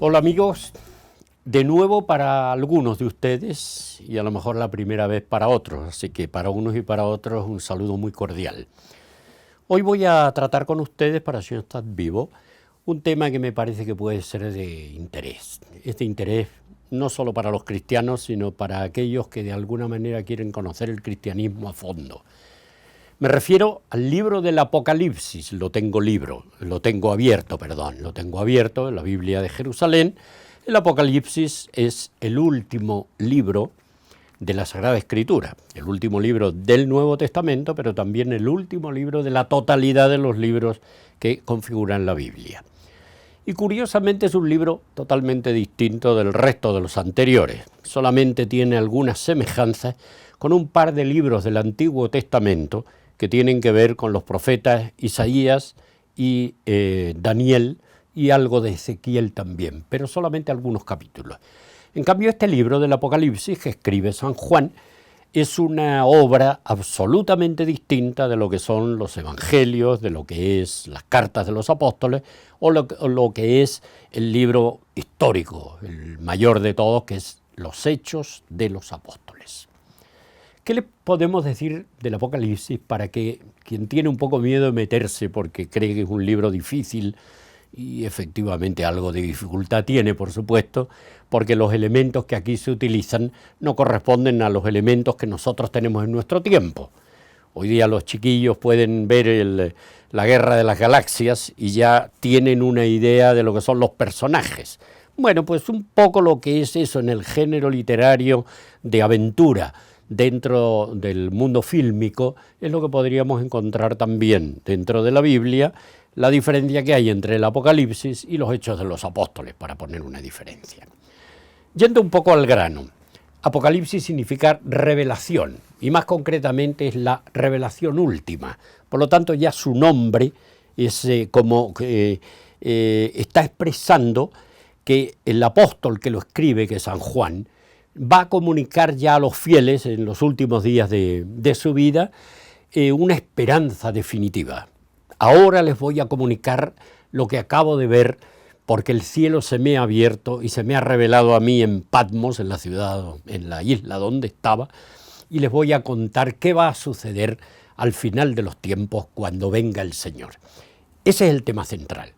Hola amigos, de nuevo para algunos de ustedes y a lo mejor la primera vez para otros, así que para unos y para otros un saludo muy cordial. Hoy voy a tratar con ustedes, para si no estás vivo, un tema que me parece que puede ser de interés. Es de interés no solo para los cristianos, sino para aquellos que de alguna manera quieren conocer el cristianismo a fondo. Me refiero al libro del Apocalipsis, lo tengo abierto en la Biblia de Jerusalén. El Apocalipsis es el último libro de la Sagrada Escritura, el último libro del Nuevo Testamento, pero también el último libro de la totalidad de los libros que configuran la Biblia. Y curiosamente es un libro totalmente distinto del resto de los anteriores. Solamente tiene algunas semejanzas con un par de libros del Antiguo Testamento que tienen que ver con los profetas Isaías y Daniel y algo de Ezequiel también, pero solamente algunos capítulos. En cambio, este libro del Apocalipsis que escribe San Juan es una obra absolutamente distinta de lo que son los evangelios, de lo que es las cartas de los apóstoles o lo que es el libro histórico, el mayor de todos, que es los Hechos de los Apóstoles. ¿Qué le podemos decir del Apocalipsis para que quien tiene un poco miedo de meterse porque cree que es un libro difícil, y efectivamente algo de dificultad tiene, por supuesto, porque los elementos que aquí se utilizan no corresponden a los elementos que nosotros tenemos en nuestro tiempo? Hoy día los chiquillos pueden ver la Guerra de las Galaxias y ya tienen una idea de lo que son los personajes. Bueno, pues un poco lo que es eso en el género literario de aventura dentro del mundo fílmico es lo que podríamos encontrar también dentro de la Biblia, la diferencia que hay entre el Apocalipsis y los Hechos de los Apóstoles, para poner una diferencia. Yendo un poco al grano, Apocalipsis significa revelación, y más concretamente es la revelación última. Por lo tanto, ya su nombre es está expresando que el apóstol que lo escribe, que es San Juan, va a comunicar ya a los fieles en los últimos días de su vida una esperanza definitiva. Ahora les voy a comunicar lo que acabo de ver, porque el cielo se me ha abierto y se me ha revelado a mí en Patmos, en la ciudad, en la isla donde estaba, y les voy a contar qué va a suceder al final de los tiempos cuando venga el Señor. Ese es el tema central.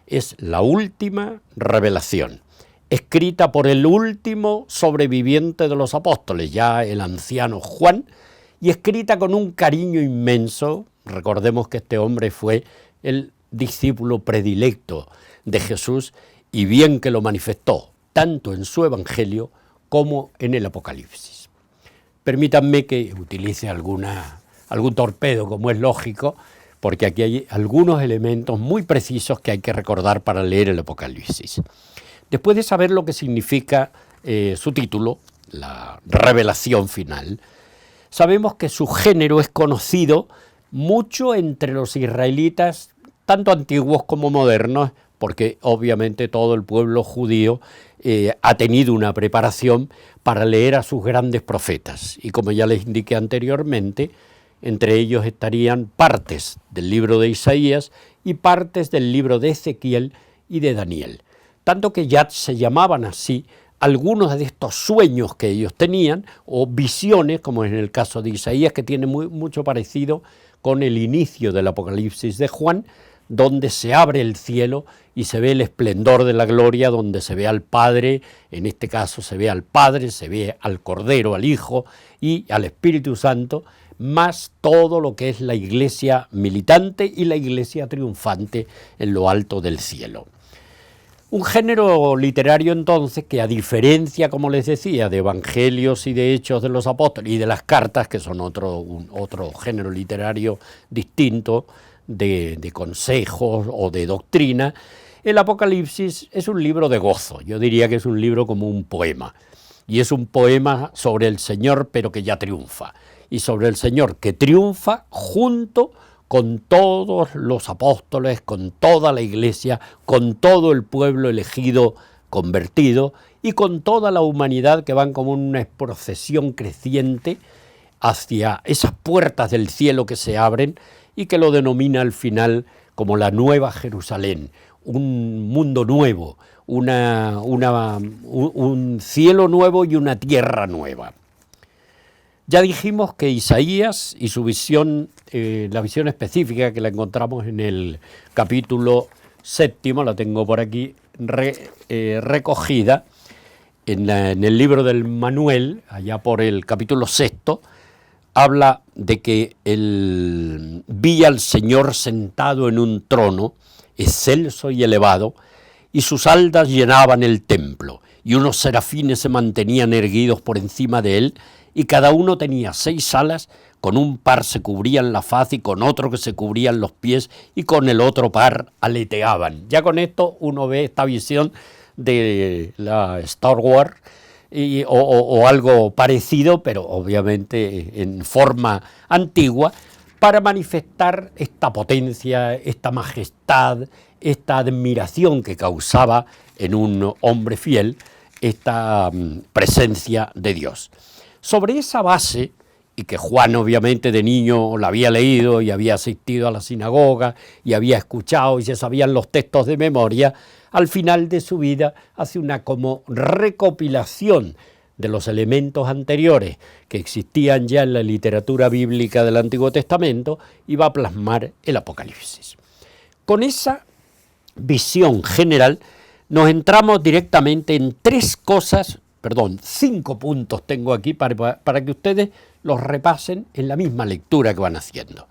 Es la última revelación, escrita por el último sobreviviente de los apóstoles, ya el anciano Juan, y escrita con un cariño inmenso. Recordemos que este hombre fue el discípulo predilecto de Jesús y bien que lo manifestó, tanto en su evangelio como en el Apocalipsis. Permítanme que utilice algún torpedo, como es lógico, porque aquí hay algunos elementos muy precisos que hay que recordar para leer el Apocalipsis. Después de saber lo que significa su título, la revelación final, sabemos que su género es conocido mucho entre los israelitas, tanto antiguos como modernos, porque obviamente todo el pueblo judío ha tenido una preparación para leer a sus grandes profetas. Y como ya les indiqué anteriormente, entre ellos estarían partes del libro de Isaías y partes del libro de Ezequiel y de Daniel. Tanto que ya se llamaban así algunos de estos sueños que ellos tenían, o visiones, como en el caso de Isaías, que tiene mucho parecido con el inicio del Apocalipsis de Juan, donde se abre el cielo y se ve el esplendor de la gloria, donde se ve al Padre, en este caso se ve al Padre, se ve al Cordero, al Hijo y al Espíritu Santo, más todo lo que es la iglesia militante y la iglesia triunfante en lo alto del cielo. Un género literario entonces que, a diferencia, como les decía, de evangelios y de hechos de los apóstoles y de las cartas, que son otro género literario distinto de consejos o de doctrina, el Apocalipsis es un libro de gozo. Yo diría que es un libro como un poema. Y es un poema sobre el Señor, pero que ya triunfa. Y sobre el Señor que triunfa junto con todos los apóstoles, con toda la iglesia, con todo el pueblo elegido, convertido, y con toda la humanidad que van como una procesión creciente hacia esas puertas del cielo que se abren y que lo denomina al final como la Nueva Jerusalén, un mundo nuevo, un cielo nuevo y una tierra nueva. Ya dijimos que Isaías y su visión, la visión específica que la encontramos en el capítulo 7, la tengo por aquí recogida, en el libro del Manuel, allá por el capítulo 6, habla de que vi al Señor sentado en un trono, excelso y elevado, y sus aldas llenaban el templo, y unos serafines se mantenían erguidos por encima de él, y cada uno tenía 6 alas, con un par se cubrían la faz y con otro que se cubrían los pies, y con el otro par aleteaban. Ya con esto uno ve esta visión de la Star Wars, o algo parecido, pero obviamente en forma antigua, para manifestar esta potencia, esta majestad, esta admiración que causaba en un hombre fiel esta presencia de Dios. Sobre esa base, y que Juan obviamente de niño la había leído y había asistido a la sinagoga y había escuchado y se sabían los textos de memoria, al final de su vida hace una como recopilación de los elementos anteriores que existían ya en la literatura bíblica del Antiguo Testamento y va a plasmar el Apocalipsis. Con esa visión general nos entramos directamente en 5 puntos tengo aquí para que ustedes los repasen en la misma lectura que van haciendo.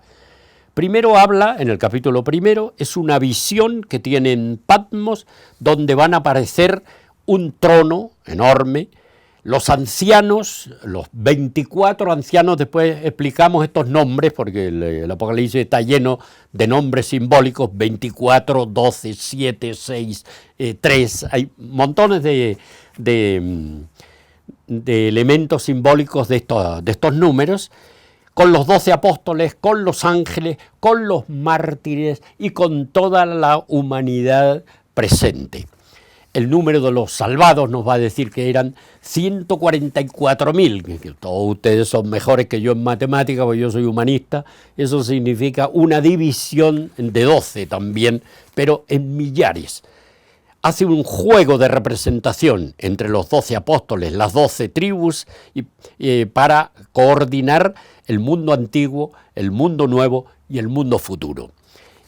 Primero habla, en el capítulo 1, es una visión que tiene en Patmos, donde van a aparecer un trono enorme, los ancianos, los 24 ancianos, después explicamos estos nombres, porque el Apocalipsis está lleno de nombres simbólicos, 24, 12, 7, 6, 3, hay montones de elementos simbólicos de estos números, con los 12 apóstoles, con los ángeles, con los mártires y con toda la humanidad presente. El número de los salvados nos va a decir que eran 144.000, que todos ustedes son mejores que yo en matemáticas, porque yo soy humanista, eso significa una división de 12 también, pero en millares. Hace un juego de representación entre los 12 apóstoles, las 12 tribus, para coordinar el mundo antiguo, el mundo nuevo y el mundo futuro.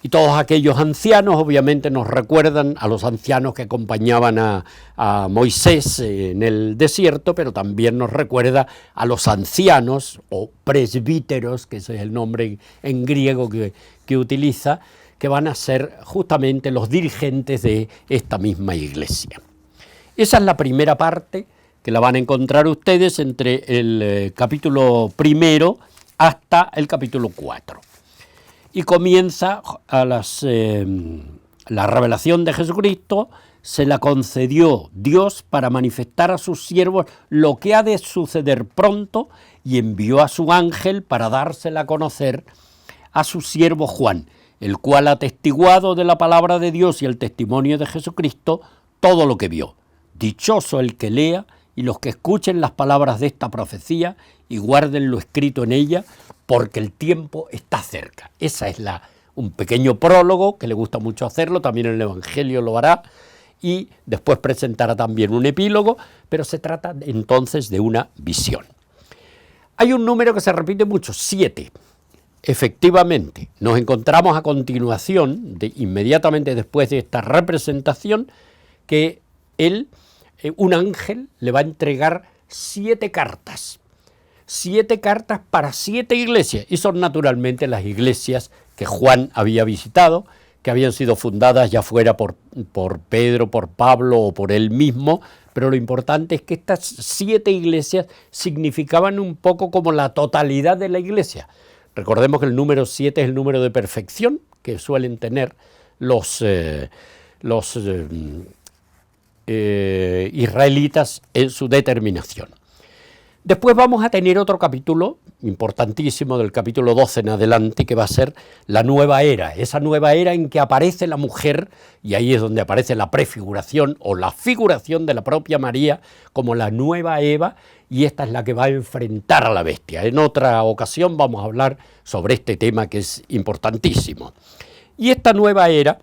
Y todos aquellos ancianos obviamente nos recuerdan a los ancianos que acompañaban a Moisés en el desierto, pero también nos recuerda a los ancianos o presbíteros, que ese es el nombre en griego que utiliza, que van a ser justamente los dirigentes de esta misma iglesia. Esa es la primera parte, que la van a encontrar ustedes entre el capítulo 1 hasta el capítulo 4. Y comienza la revelación de Jesucristo, se la concedió Dios para manifestar a sus siervos lo que ha de suceder pronto, y envió a su ángel para dársela a conocer a su siervo Juan, el cual ha atestiguado de la palabra de Dios y el testimonio de Jesucristo todo lo que vio. Dichoso el que lea y los que escuchen las palabras de esta profecía y guarden lo escrito en ella, porque el tiempo está cerca. Esa es un pequeño prólogo, que le gusta mucho hacerlo, también en el Evangelio lo hará, y después presentará también un epílogo, pero se trata entonces de una visión. Hay un número que se repite mucho, 7. Efectivamente, nos encontramos a continuación, inmediatamente después de esta representación, que un ángel le va a entregar 7 cartas. 7 cartas para 7 iglesias, y son naturalmente las iglesias que Juan había visitado, que habían sido fundadas ya fuera por Pedro, por Pablo o por él mismo, pero lo importante es que estas 7 iglesias significaban un poco como la totalidad de la iglesia. Recordemos que el número 7 es el número de perfección que suelen tener los israelitas en su determinación. Después vamos a tener otro capítulo importantísimo, del capítulo 12 en adelante, que va a ser la nueva era, esa nueva era en que aparece la mujer, y ahí es donde aparece la prefiguración o la figuración de la propia María como la nueva Eva, y esta es la que va a enfrentar a la bestia. En otra ocasión vamos a hablar sobre este tema que es importantísimo. Y esta nueva era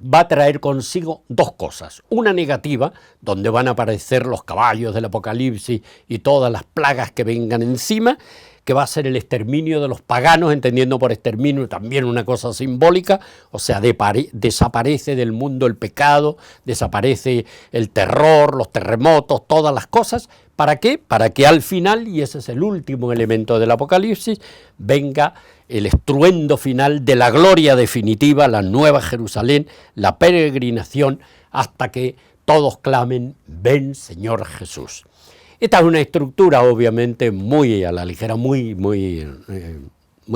va a traer consigo dos cosas. Una negativa, donde van a aparecer los caballos del Apocalipsis y todas las plagas que vengan encima, que va a ser el exterminio de los paganos, entendiendo por exterminio también una cosa simbólica, o sea, desaparece del mundo el pecado, desaparece el terror, los terremotos, todas las cosas. ¿Para qué? Para que al final, y ese es el último elemento del Apocalipsis, venga el estruendo final de la gloria definitiva, la nueva Jerusalén, la peregrinación, hasta que todos clamen, ven Señor Jesús. Esta es una estructura obviamente muy a la ligera, muy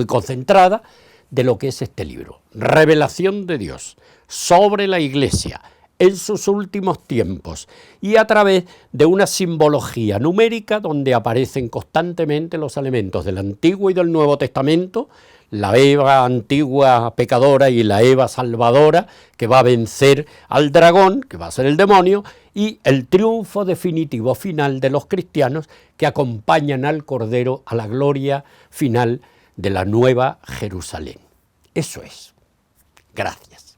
concentrada de lo que es este libro. Revelación de Dios sobre la Iglesia en sus últimos tiempos y a través de una simbología numérica donde aparecen constantemente los elementos del Antiguo y del Nuevo Testamento, la Eva antigua pecadora y la Eva salvadora que va a vencer al dragón, que va a ser el demonio, y el triunfo definitivo final de los cristianos que acompañan al Cordero a la gloria final de la nueva Jerusalén. Eso es. Gracias.